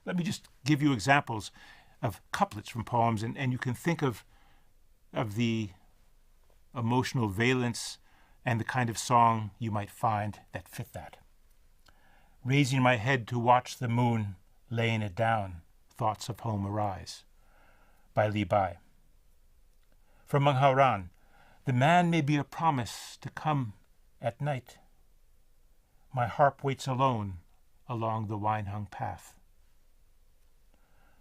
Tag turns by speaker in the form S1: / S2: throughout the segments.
S1: Let me just give you examples of couplets from poems, and you can think of the emotional valence and the kind of song you might find that fit that. Raising my head to watch the moon, laying it down, thoughts of home arise, by Li Bai. From Meng Hao Ran, the man may be a promise to come at night. My harp waits alone along the wine-hung path.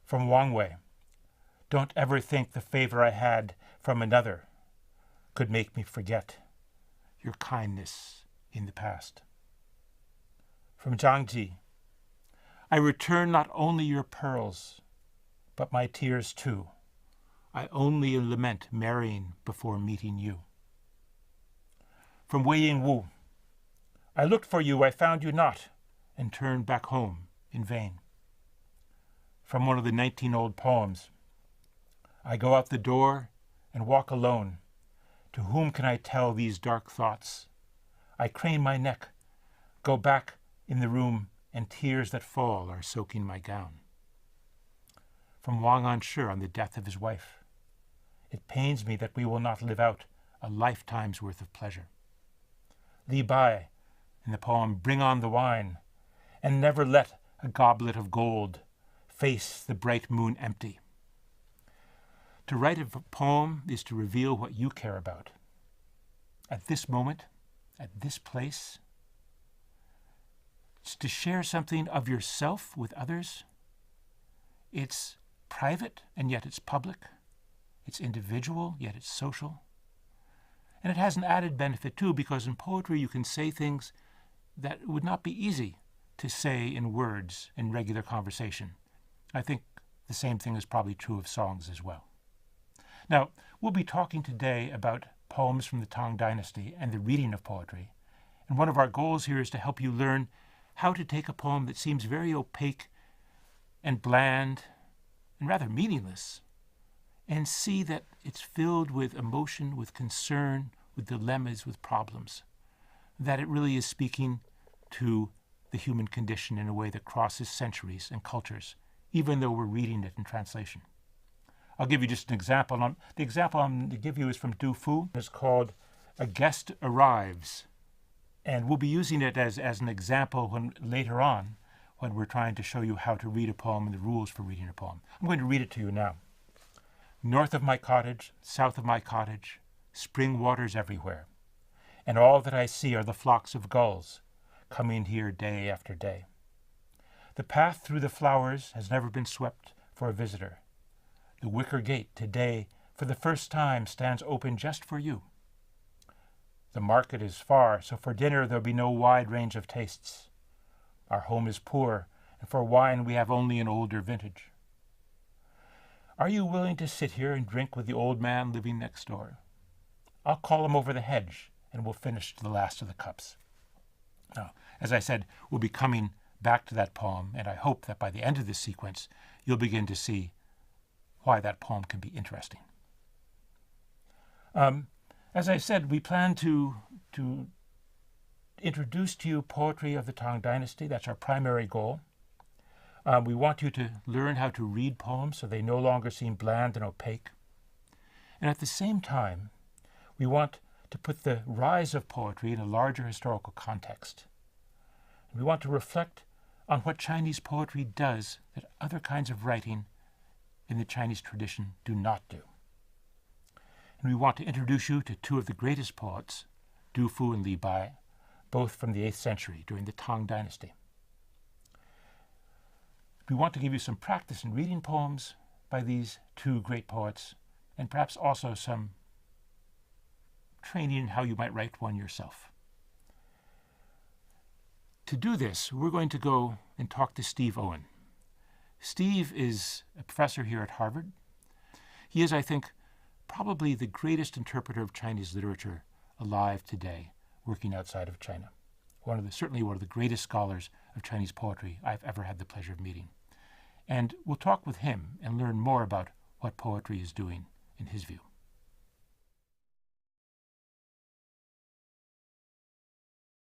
S1: From Wang Wei, don't ever think the favor I had from another could make me forget your kindness in the past. From Zhang Ji, I return not only your pearls, but my tears too. I only lament marrying before meeting you. From Wei Ying Wu, I looked for you, I found you not, and turned back home in vain. From one of the 19 old poems, I go out the door and walk alone. To whom can I tell these dark thoughts? I crane my neck, go back in the room, and tears that fall are soaking my gown. From Wang Anshi on the death of his wife, it pains me that we will not live out a lifetime's worth of pleasure. Li Bai, in the poem Bring on the Wine, and never let a goblet of gold face the bright moon empty. To write a poem is to reveal what you care about. At this moment, at this place, it's to share something of yourself with others. It's private, and yet it's public. It's individual, yet it's social. And it has an added benefit, too, because in poetry you can say things that would not be easy to say in words in regular conversation. I think the same thing is probably true of songs as well. Now, we'll be talking today about poems from the Tang Dynasty and the reading of poetry. And one of our goals here is to help you learn how to take a poem that seems very opaque and bland and rather meaningless and see that it's filled with emotion, with concern, with dilemmas, with problems, that it really is speaking to the human condition in a way that crosses centuries and cultures, even though we're reading it in translation. I'll give you just an example. The example I'm going to give you is from Du Fu. It's called A Guest Arrives. And we'll be using it as an example later on when we're trying to show you how to read a poem and the rules for reading a poem. I'm going to read it to you now. North of my cottage, south of my cottage, spring waters everywhere. And all that I see are the flocks of gulls coming here day after day. The path through the flowers has never been swept for a visitor. The wicker gate today, for the first time, stands open just for you. The market is far, so for dinner there'll be no wide range of tastes. Our home is poor, and for wine we have only an older vintage. Are you willing to sit here and drink with the old man living next door? I'll call him over the hedge, and we'll finish the last of the cups. Now, as I said, we'll be coming back to that poem, and I hope that by the end of this sequence, you'll begin to see why that poem can be interesting. As I said, we plan to introduce to you poetry of the Tang Dynasty. That's our primary goal. We want you to learn how to read poems so they no longer seem bland and opaque. And at the same time, we want to put the rise of poetry in a larger historical context. We want to reflect on what Chinese poetry does that other kinds of writing in the Chinese tradition do not do. And we want to introduce you to two of the greatest poets, Du Fu and Li Bai, both from the 8th century during the Tang Dynasty. We want to give you some practice in reading poems by these two great poets, and perhaps also some training in how you might write one yourself. To do this, we're going to go and talk to Steve Owen. Steve is a professor here at Harvard. He is, I think, probably the greatest interpreter of Chinese literature alive today, working outside of China. Certainly one of the greatest scholars of Chinese poetry I've ever had the pleasure of meeting. And we'll talk with him and learn more about what poetry is doing in his view.